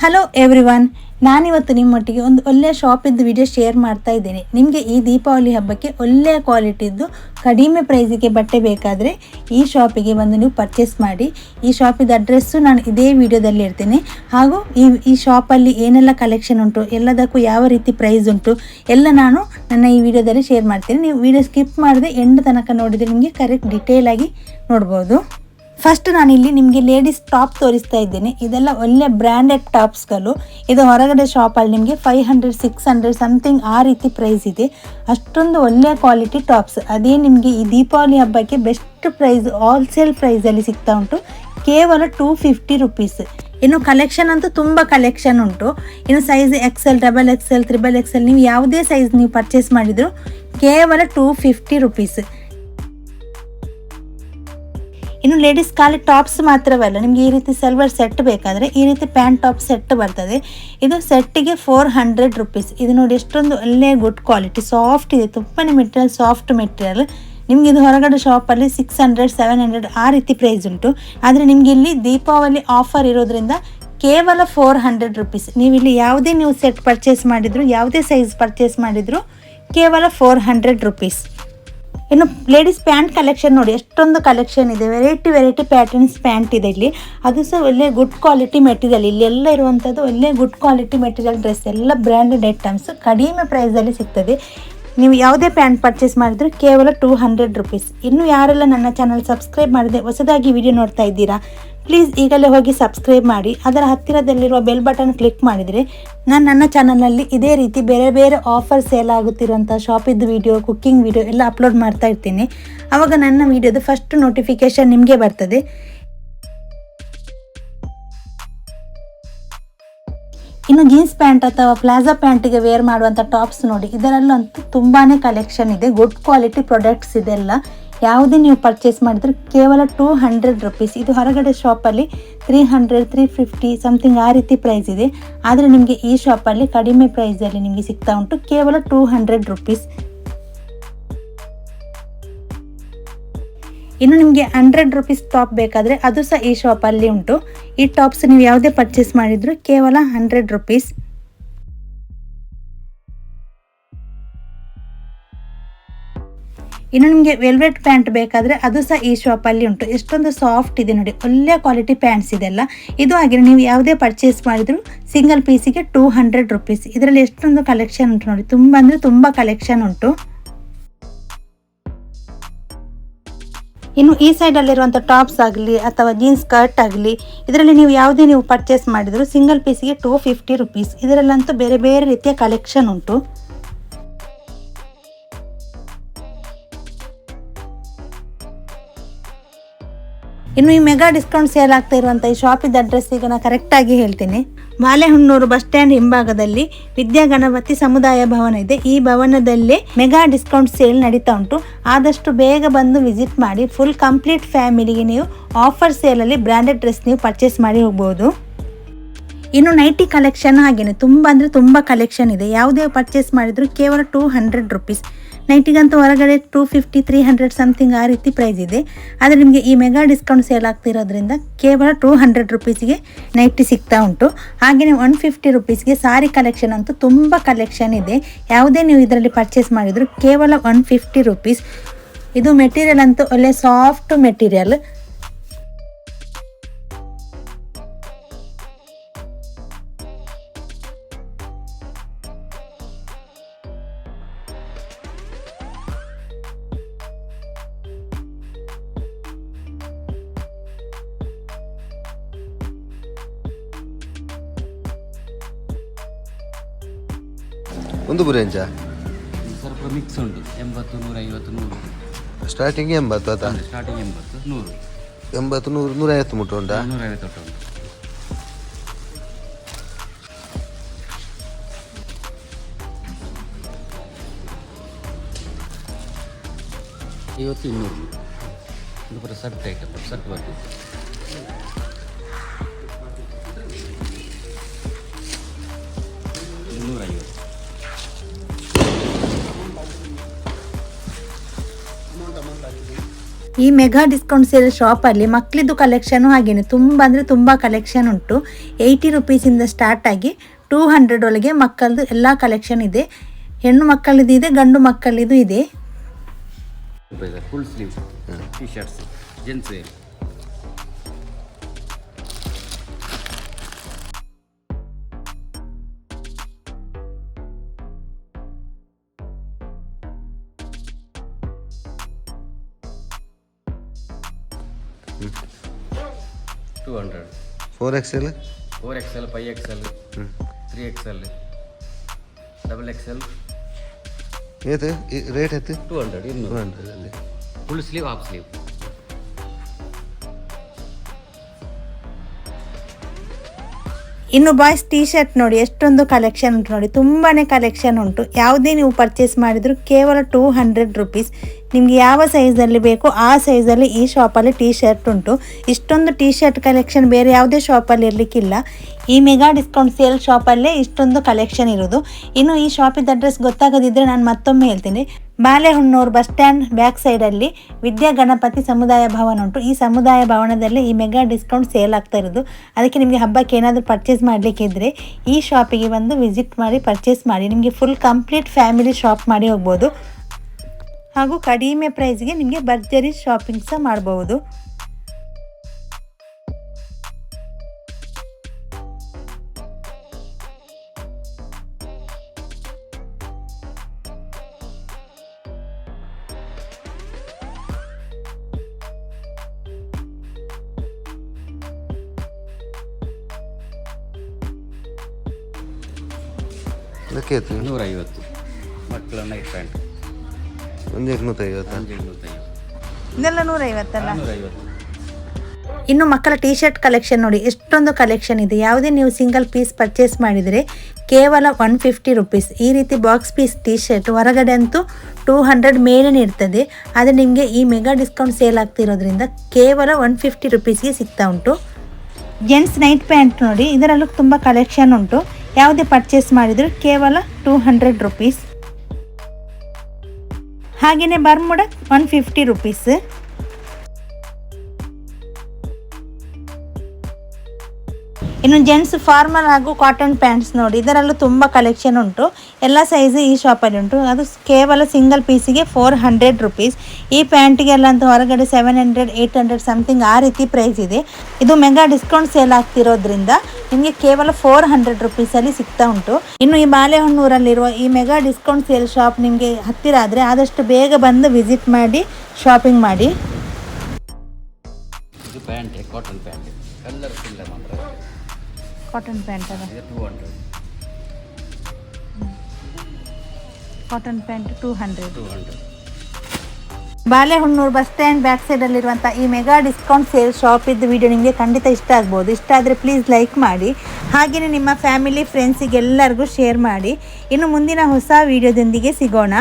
Hello everyone, ನಾನಿವತ್ತು ನಿಮ್ಮೊಟ್ಟಿಗೆ ಒಂದು ಒಳ್ಳೆಯ ಶಾಪಿದ್ದು ವಿಡಿಯೋ ಶೇರ್ ಮಾಡ್ತಾ ಇದ್ದೇನೆ. ನಿಮಗೆ ಈ ದೀಪಾವಳಿ ಹಬ್ಬಕ್ಕೆ ಒಳ್ಳೆಯ ಕ್ವಾಲಿಟಿದ್ದು ಕಡಿಮೆ ಪ್ರೈಸಿಗೆ ಬಟ್ಟೆ ಬೇಕಾದರೆ ಈ ಶಾಪಿಗೆ ಬಂದು ನೀವು ಪರ್ಚೇಸ್ ಮಾಡಿ. ಈ ಶಾಪಿದ ಅಡ್ರೆಸ್ಸು ನಾನು ಇದೇ ವಿಡಿಯೋದಲ್ಲಿ ಇರ್ತೇನೆ. ಹಾಗೂ ಈ ಶಾಪಲ್ಲಿ ಏನೆಲ್ಲ ಕಲೆಕ್ಷನ್ ಉಂಟು, ಎಲ್ಲದಕ್ಕೂ ಯಾವ ರೀತಿ ಪ್ರೈಸ್ ಉಂಟು ಎಲ್ಲ ನಾನು ನನ್ನ ಈ ವಿಡಿಯೋದಲ್ಲಿ ಶೇರ್ ಮಾಡ್ತೇನೆ. ನೀವು ವಿಡಿಯೋ ಸ್ಕಿಪ್ ಮಾಡದೆ ಎಂಡ್ ತನಕ ನೋಡಿದರೆ ನಿಮಗೆ ಕರೆಕ್ಟ್ ಡೀಟೇಲ್ ಆಗಿ ನೋಡ್ಬೋದು. ಫಸ್ಟ್ ನಾನಿಲ್ಲಿ ನಿಮಗೆ ಲೇಡೀಸ್ ಟಾಪ್ ತೋರಿಸ್ತಾ ಇದ್ದೇನೆ. ಇದೆಲ್ಲ ಒಳ್ಳೆ ಬ್ರ್ಯಾಂಡೆಡ್ ಟಾಪ್ಸ್ಗಳು. ಇದು ಹೊರಗಡೆ ಶಾಪಲ್ಲಿ ನಿಮಗೆ 500 600 ಸಮಥಿಂಗ್ ಆ ರೀತಿ ಪ್ರೈಸ್ ಇದೆ. ಅಷ್ಟೊಂದು ಒಳ್ಳೆಯ ಕ್ವಾಲಿಟಿ ಟಾಪ್ಸ್. ಅದೇ ನಿಮಗೆ ಈ ದೀಪಾವಳಿ ಹಬ್ಬಕ್ಕೆ ಬೆಸ್ಟ್ ಪ್ರೈಸ್ ಹೋಲ್ಸೇಲ್ ಪ್ರೈಸಲ್ಲಿ ಸಿಗ್ತಾ ಉಂಟು, ಕೇವಲ 250 ರುಪೀಸ್. ಇನ್ನು ಕಲೆಕ್ಷನ್ ಅಂತೂ ತುಂಬ ಕಲೆಕ್ಷನ್ ಉಂಟು. ಇನ್ನು ಸೈಜ್ XL, XXL, XXL ನೀವು ಯಾವುದೇ ಸೈಜ್ ನೀವು ಪರ್ಚೇಸ್ ಮಾಡಿದ್ರು ಕೇವಲ 250 ರುಪೀಸ್. ಇನ್ನು ಲೇಡೀಸ್ ಖಾಲಿ ಟಾಪ್ಸ್ ಮಾತ್ರವಲ್ಲ, ನಿಮಗೆ ಈ ರೀತಿ ಸಲ್ವಾರ್ ಸೆಟ್ ಬೇಕಾದರೆ ಈ ರೀತಿ ಪ್ಯಾಂಟ್ ಟಾಪ್ ಸೆಟ್ ಬರ್ತದೆ. ಇದು ಸೆಟ್ಟಿಗೆ 400 ರುಪೀಸ್. ಇದು ನೋಡಿ ಎಷ್ಟೊಂದು ಒಳ್ಳೆಯ ಗುಡ್ ಕ್ವಾಲಿಟಿ, ಸಾಫ್ಟ್ ಇದೆ, ತುಂಬಾ ಮೆಟೀರಿಯಲ್, ಸಾಫ್ಟ್ ಮೆಟೀರಿಯಲ್. ನಿಮಗೆ ಇದು ಹೊರಗಡೆ ಶಾಪಲ್ಲಿ 600 700 ಆ ರೀತಿ ಪ್ರೈಸ್ ಉಂಟು. ಆದರೆ ನಿಮಗೆ ಇಲ್ಲಿ ದೀಪಾವಳಿ ಆಫರ್ ಇರೋದ್ರಿಂದ ಕೇವಲ 400 ರುಪೀಸ್. ನೀವಿಲ್ಲಿ ಯಾವುದೇ ನೀವು ಸೆಟ್ ಪರ್ಚೇಸ್ ಮಾಡಿದ್ರು, ಯಾವುದೇ ಸೈಜ್ ಪರ್ಚೇಸ್ ಮಾಡಿದ್ರು ಕೇವಲ 400 ರುಪೀಸ್. ಇನ್ನು ಲೇಡೀಸ್ ಪ್ಯಾಂಟ್ ಕಲೆಕ್ಷನ್ ನೋಡಿ ಎಷ್ಟೊಂದು ಕಲೆಕ್ಷನ್ ಇದೆ. ವೆರೈಟಿ ಪ್ಯಾಟರ್ನ್ಸ್ ಪ್ಯಾಂಟ್ ಇದೆ ಇಲ್ಲಿ. ಅದು ಸಹ ಒಳ್ಳೆ ಗುಡ್ ಕ್ವಾಲಿಟಿ ಮೆಟೀರಿಯಲ್. ಇಲ್ಲೆಲ್ಲ ಇರುವಂಥದ್ದು ಒಳ್ಳೆ ಗುಡ್ ಕ್ವಾಲಿಟಿ ಮೆಟೀರಿಯಲ್ ಡ್ರೆಸ್, ಎಲ್ಲ ಬ್ರ್ಯಾಂಡೆಡ್ ಐಟಮ್ಸ್ ಕಡಿಮೆ ಪ್ರೈಸಲ್ಲಿ ಸಿಗ್ತದೆ. ನೀವು ಯಾವುದೇ ಪ್ಯಾಂಟ್ ಪರ್ಚೇಸ್ ಮಾಡಿದ್ರು ಕೇವಲ 200 ರುಪೀಸ್. ಇನ್ನು ಯಾರೆಲ್ಲ ನನ್ನ ಚಾನಲ್ ಸಬ್ಸ್ಕ್ರೈಬ್ ಮಾಡಿದೆ ಹೊಸದಾಗಿ ವಿಡಿಯೋ ನೋಡ್ತಾ ಇದ್ದೀರಾ, ಪ್ಲೀಸ್ ಈಗಲೇ ಹೋಗಿ ಸಬ್ಸ್ಕ್ರೈಬ್ ಮಾಡಿ. ಅದರ ಹತ್ತಿರದಲ್ಲಿರುವ ಬೆಲ್ ಬಟನ್ ಕ್ಲಿಕ್ ಮಾಡಿದರೆ ನಾನು ನನ್ನ ಚಾನಲ್ನಲ್ಲಿ ಇದೇ ರೀತಿ ಬೇರೆ ಬೇರೆ ಆಫರ್ ಸೇಲ್ ಆಗುತ್ತಿರುವಂಥ ಶಾಪಿದ್ದು ವಿಡಿಯೋ, ಕುಕ್ಕಿಂಗ್ ವಿಡಿಯೋ ಎಲ್ಲ ಅಪ್ಲೋಡ್ ಮಾಡ್ತಾ ಇರ್ತೀನಿ. ಆವಾಗ ನನ್ನ ವಿಡಿಯೋದು ಫಸ್ಟ್ ನೋಟಿಫಿಕೇಷನ್ ನಿಮಗೆ ಬರ್ತದೆ. ಇನ್ನು ಜೀನ್ಸ್ ಪ್ಯಾಂಟ್ ಅಥವಾ ಪ್ಲಾಜಾ ಪ್ಯಾಂಟಿಗೆ ವೇರ್ ಮಾಡುವಂಥ ಟಾಪ್ಸ್ ನೋಡಿ, ಇದರಲ್ಲಂತೂ ತುಂಬಾ ಕಲೆಕ್ಷನ್ ಇದೆ. ಗುಡ್ ಕ್ವಾಲಿಟಿ ಪ್ರಾಡಕ್ಟ್ಸ್ ಇದೆಲ್ಲ. ಯಾವುದೇ ನೀವು ಪರ್ಚೇಸ್ ಮಾಡಿದ್ರೆ ಕೇವಲ 200 ರುಪೀಸ್. ಇದು ಹೊರಗಡೆ ಶಾಪಲ್ಲಿ 300 350 ಸಮಥಿಂಗ್ ಆ ರೀತಿ ಪ್ರೈಸ್ ಇದೆ. ಆದರೆ ನಿಮಗೆ ಈ ಶಾಪಲ್ಲಿ ಕಡಿಮೆ ಪ್ರೈಸಲ್ಲಿ ನಿಮಗೆ ಸಿಗ್ತಾ ಉಂಟು, ಕೇವಲ 200 ರುಪೀಸ್. ಇನ್ನು ನಿಮಗೆ 100 ರುಪೀಸ್ ಟಾಪ್ ಬೇಕಾದರೆ ಅದು ಸಹ ಈ ಶಾಪಲ್ಲಿ ಉಂಟು. ಈ ಟಾಪ್ಸ್ ನೀವು ಯಾವುದೇ ಪರ್ಚೇಸ್ ಮಾಡಿದ್ರು ಕೇವಲ 100 ರುಪೀಸ್. ಇನ್ನು ನಿಮಗೆ ವೆಲ್ವೆಟ್ ಪ್ಯಾಂಟ್ ಬೇಕಾದರೆ ಅದು ಸಹ ಈ ಶಾಪಲ್ಲಿ ಉಂಟು. ಎಷ್ಟೊಂದು ಸಾಫ್ಟ್ ಇದೆ ನೋಡಿ, ಒಳ್ಳೆಯ ಕ್ವಾಲಿಟಿ ಪ್ಯಾಂಟ್ಸ್ ಇದೆಲ್ಲ. ಇದು ಹಾಗೆ ನೀವು ಯಾವುದೇ ಪರ್ಚೇಸ್ ಮಾಡಿದ್ರು ಸಿಂಗಲ್ ಪೀಸಿಗೆ 200 ರುಪೀಸ್. ಇದರಲ್ಲಿ ಎಷ್ಟೊಂದು ಕಲೆಕ್ಷನ್ ಉಂಟು ನೋಡಿ, ತುಂಬ ಅಂದರೆ ತುಂಬ ಕಲೆಕ್ಷನ್ ಉಂಟು. ಇನ್ನು ಈ ಸೈಡಲ್ಲಿರುವಂಥ ಟಾಪ್ಸ್ ಆಗಲಿ ಅಥವಾ ಜೀನ್ಸ್ ಸ್ಕರ್ಟ್ ಆಗಲಿ, ಇದರಲ್ಲಿ ನೀವು ಯಾವುದೇ ನೀವು ಪರ್ಚೇಸ್ ಮಾಡಿದ್ರು ಸಿಂಗಲ್ ಪೀಸಿಗೆ 250 ರುಪೀಸ್. ಇದರಲ್ಲಂತೂ ಬೇರೆ ಬೇರೆ ರೀತಿಯ ಕಲೆಕ್ಷನ್ ಉಂಟು. ಇನ್ನು ಈ ಮೆಗಾ ಡಿಸ್ಕೌಂಟ್ ಸೇಲ್ ಆಗ್ತಾ ಇರುವಂಥ ಈ ಶಾಪಿದ ಅಡ್ರೆಸ್ ಈಗ ನಾನು ಕರೆಕ್ಟಾಗಿ ಹೇಳ್ತೀನಿ. ಬಾಳೆಹೊನ್ನೂರು ಬಸ್ ಸ್ಟ್ಯಾಂಡ್ ಹಿಂಭಾಗದಲ್ಲಿ ವಿದ್ಯಾಗಣಪತಿ ಸಮುದಾಯ ಭವನ ಇದೆ. ಈ ಭವನದಲ್ಲೇ ಮೆಗಾ ಡಿಸ್ಕೌಂಟ್ ಸೇಲ್ ನಡೀತಾ ಉಂಟು. ಆದಷ್ಟು ಬೇಗ ಬಂದು ವಿಸಿಟ್ ಮಾಡಿ. ಫುಲ್ ಕಂಪ್ಲೀಟ್ ಫ್ಯಾಮಿಲಿಗೆ ನೀವು ಆಫರ್ ಸೇಲಲ್ಲಿ ಬ್ರ್ಯಾಂಡೆಡ್ ಡ್ರೆಸ್ ನೀವು ಪರ್ಚೇಸ್ ಮಾಡಿ ಹೋಗ್ಬೋದು. ಇನ್ನು ನೈಟಿ ಕಲೆಕ್ಷನ್ ಹಾಗೇನೆ ತುಂಬ ಅಂದರೆ ತುಂಬ ಕಲೆಕ್ಷನ್ ಇದೆ. ಯಾವುದೇ ಪರ್ಚೇಸ್ ಮಾಡಿದ್ರು ಕೇವಲ 200 ರುಪೀಸ್. ನೈಟಿಗಂತೂ ಹೊರಗಡೆ 250 300 ಸಮಥಿಂಗ್ ಆ ರೀತಿ ಪ್ರೈಸ್ ಇದೆ. ಆದರೆ ನಿಮಗೆ ಈ ಮೆಗಾ ಡಿಸ್ಕೌಂಟ್ ಸೇಲ್ ಆಗ್ತಿರೋದ್ರಿಂದ ಕೇವಲ 200 ರುಪೀಸ್ಗೆ ನೈಟಿ ಸಿಗ್ತಾ ಉಂಟು. ಹಾಗೆಯೇ 150 ರುಪೀಸ್ಗೆ ಸಾರಿ ಕಲೆಕ್ಷನ್ ಅಂತೂ ತುಂಬ ಕಲೆಕ್ಷನ್ ಇದೆ. ಯಾವುದೇ ನೀವು ಇದರಲ್ಲಿ ಪರ್ಚೇಸ್ ಮಾಡಿದ್ರು ಕೇವಲ 150 ರುಪೀಸ್. ಇದು ಮೆಟೀರಿಯಲ್ ಅಂತೂ ಒಳ್ಳೆ ಸಾಫ್ಟ್ ಮೆಟೀರಿಯಲ್. ಒಂದು ಬುರೇಂಜ ಸ್ವಲ್ಪ ಮಿಕ್ಸ್ ಉಂಟು. 80 150 100 ಸ್ಟಾರ್ಟಿಂಗ್ 80 ಅದ ಸ್ಟಾರ್ಟಿಂಗ್ 80 100 80 100 150 ಮುಟ್ಟು ಉಂಟಾ? 150 ಉಂಟು. ಇವತ್ತು 200 ಇದು ಬರೋ ಸರ್ಟ್ ಐಟಮ್, ಸರ್ಟ್ ಬರ್ತದೆ. ಈ ಮೆಗಾ ಡಿಸ್ಕೌಂಟ್ ಸೇಲ್ ಶಾಪಲ್ಲಿ ಮಕ್ಕಳಿದ್ದು ಕಲೆಕ್ಷನು ಹಾಗೇನೆ ತುಂಬ ಅಂದರೆ ತುಂಬ ಕಲೆಕ್ಷನ್ ಉಂಟು. 80 ರುಪೀಸಿಂದ ಸ್ಟಾರ್ಟ್ ಆಗಿ 200 ಒಳಗೆ ಮಕ್ಕಳದು ಎಲ್ಲ ಕಲೆಕ್ಷನ್ ಇದೆ. ಹೆಣ್ಣು ಮಕ್ಕಳದ್ದು ಇದೆ, ಗಂಡು ಮಕ್ಕಳದ್ದು ಇದೆ. Full sleeve T shirts gents wear. $200. 4XL 4XL, 5XL, 3XL, XXL. ಏತು ರೇಟ್ ಎತ್ತು 200. 200 ಅಲ್ಲಿ ಫುಲ್ ಸ್ಲೀವ್, ಹಾಫ್ ಸ್ಲೀವ್. ಇನ್ನು ಬಾಯ್ಸ್ ಟೀ ಶರ್ಟ್ ನೋಡಿ ಎಷ್ಟೊಂದು ಕಲೆಕ್ಷನ್ ಉಂಟು ನೋಡಿ, ತುಂಬಾ ಕಲೆಕ್ಷನ್ ಉಂಟು. ಯಾವುದೇ ನೀವು ಪರ್ಚೇಸ್ ಮಾಡಿದರೂ ಕೇವಲ 200 ರುಪೀಸ್. ನಿಮಗೆ ಯಾವ ಸೈಜಲ್ಲಿ ಬೇಕೋ ಆ ಸೈಜಲ್ಲಿ ಈ ಶಾಪಲ್ಲಿ ಟೀ ಶರ್ಟ್ ಉಂಟು. ಇಷ್ಟೊಂದು ಟೀ ಶರ್ಟ್ ಕಲೆಕ್ಷನ್ ಬೇರೆ ಯಾವುದೇ ಶಾಪಲ್ಲಿ ಇರಲಿಕ್ಕಿಲ್ಲ. ಈ ಮೆಗಾ ಡಿಸ್ಕೌಂಟ್ ಸೇಲ್ ಶಾಪಲ್ಲೇ ಇಷ್ಟೊಂದು ಕಲೆಕ್ಷನ್ ಇರೋದು. ಇನ್ನು ಈ ಶಾಪಿದ ಅಡ್ರೆಸ್ ಗೊತ್ತಾಗದಿದ್ದರೆ ನಾನು ಮತ್ತೊಮ್ಮೆ ಹೇಳ್ತೀನಿ. ಬಾಳೆಹೊನ್ನೂರು ಬಸ್ ಸ್ಟ್ಯಾಂಡ್ ಬ್ಯಾಕ್ ಸೈಡಲ್ಲಿ ವಿದ್ಯಾ ಗಣಪತಿ ಸಮುದಾಯ ಭವನ ಉಂಟು. ಈ ಸಮುದಾಯ ಭವನದಲ್ಲಿ ಈ ಮೆಗಾ ಡಿಸ್ಕೌಂಟ್ ಸೇಲ್ ಆಗ್ತಾ ಇರೋದು. ಅದಕ್ಕೆ ನಿಮಗೆ ಹಬ್ಬಕ್ಕೆ ಏನಾದರೂ ಪರ್ಚೇಸ್ ಮಾಡಲಿಕ್ಕಿದ್ರೆ ಈ ಶಾಪಿಗೆ ಬಂದು ವಿಸಿಟ್ ಮಾಡಿ ಪರ್ಚೇಸ್ ಮಾಡಿ. ನಿಮಗೆ ಫುಲ್ ಕಂಪ್ಲೀಟ್ ಫ್ಯಾಮಿಲಿ ಶಾಪ್ ಮಾಡಿ ಹೋಗ್ಬೋದು. ಹಾಗೂ ಕಡಿಮೆ ಪ್ರೈಸ್ಗೆ ನಿಮಗೆ ಭರ್ಜರಿ ಶಾಪಿಂಗ್ ಸಹ ಮಾಡ್ಬೋದು. ಅದಕ್ಕೆ ಎತ್ತು 150. ಮಕ್ಕಳ ನೈಟ್ ಪ್ಯಾಂಟ್ ಒಂದು 250. 250. ಇದೆಲ್ಲ 150 ಅಲ್ಲ. 150. ಇನ್ನು ಮಕ್ಕಳ ಟೀ ಶರ್ಟ್ ಕಲೆಕ್ಷನ್ ನೋಡಿ ಎಷ್ಟೊಂದು ಕಲೆಕ್ಷನ್ ಇದೆ. ಯಾವುದೇ ನೀವು ಸಿಂಗಲ್ ಪೀಸ್ ಪರ್ಚೇಸ್ ಮಾಡಿದರೆ ಕೇವಲ 150 ರುಪೀಸ್. ಈ ರೀತಿ ಬಾಕ್ಸ್ ಪೀಸ್ ಟೀ ಶರ್ಟ್ ಹೊರಗಡೆ ಅಂತೂ 200 ಮೇಲೆ ಇರ್ತದೆ. ಆದರೆ ನಿಮಗೆ ಈ ಮೆಗಾ ಡಿಸ್ಕೌಂಟ್ ಸೇಲ್ ಆಗ್ತಿರೋದ್ರಿಂದ ಕೇವಲ 150 ರುಪೀಸ್ಗೆ ಸಿಗ್ತಾ ಉಂಟು. ಜೆಂಟ್ಸ್ ನೈಟ್ ಪ್ಯಾಂಟ್ ನೋಡಿ, ಇದರಲ್ಲೂ ತುಂಬ ಕಲೆಕ್ಷನ್ ಉಂಟು. ಯಾವುದೇ ಪರ್ಚೇಸ್ ಮಾಡಿದರೂ ಕೇವಲ 200 ರುಪೀಸ್. ಹಾಗೆಯೇ ಬರ್ಮುಡ 150 ರುಪೀಸ್. ಇನ್ನು ಜೆಂಟ್ಸ್ ಫಾರ್ಮಲ್ ಹಾಗೂ ಕಾಟನ್ ಪ್ಯಾಂಟ್ಸ್ ನೋಡಿ, ಇದರಲ್ಲೂ ತುಂಬ ಕಲೆಕ್ಷನ್ ಉಂಟು. ಎಲ್ಲ ಸೈಜು ಈ ಶಾಪಲ್ಲಿ ಉಂಟು. ಅದು ಕೇವಲ ಸಿಂಗಲ್ ಪೀಸಿಗೆ 400 ರುಪೀಸ್. ಈ ಪ್ಯಾಂಟಿಗೆಲ್ಲ ಅಂತ ಹೊರಗಡೆ 700, 800 ಸಮಥಿಂಗ್ ಆ ರೀತಿ ಪ್ರೈಸ್ ಇದೆ. ಇದು ಮೆಗಾ ಡಿಸ್ಕೌಂಟ್ ಸೇಲ್ ಆಗ್ತಿರೋದ್ರಿಂದ ನಿಮಗೆ ಕೇವಲ 400 ರುಪೀಸಲ್ಲಿ ಸಿಗ್ತಾ ಉಂಟು. ಇನ್ನು ಈ ಬಾಳೆಹೊನ್ನೂರಲ್ಲಿರುವ ಈ ಮೆಗಾ ಡಿಸ್ಕೌಂಟ್ ಸೇಲ್ ಶಾಪ್ ನಿಮಗೆ ಹತ್ತಿರ ಆದರೆ ಆದಷ್ಟು ಬೇಗ ಬಂದು ವಿಸಿಟ್ ಮಾಡಿ ಶಾಪಿಂಗ್ ಮಾಡಿ. ಇದು ಪ್ಯಾಂಟ್ ಕಾಟನ್ ಪ್ಯಾಂಟ್, ಕಲರ್ ಇಲ್ಲ ಮಾತ್ರ. ಕಾಟನ್ ಪ್ಯಾಂಟ್ ಅಲ್ಲ, ಇದು 200. Cotton pant 200. 200. Balehonnur bus stand back ಸೈಡಲ್ಲಿರುವಂಥ ಈ ಮೆಗಾ ಡಿಸ್ಕೌಂಟ್ ಸೇಲ್ ಶಾಪ್ ಇದ್ದ ವಿಡಿಯೋ ನಿಮಗೆ ಖಂಡಿತ ಇಷ್ಟ ಆಗ್ಬೋದು. ಇಷ್ಟ ಆದರೆ ಪ್ಲೀಸ್ ಲೈಕ್ ಮಾಡಿ. ಹಾಗೆಯೇ ನಿಮ್ಮ ಫ್ಯಾಮಿಲಿ ಫ್ರೆಂಡ್ಸಿಗೆ ಎಲ್ಲರಿಗೂ ಶೇರ್ ಮಾಡಿ. ಇನ್ನು ಮುಂದಿನ ಹೊಸ ವಿಡಿಯೋದೊಂದಿಗೆ ಸಿಗೋಣ.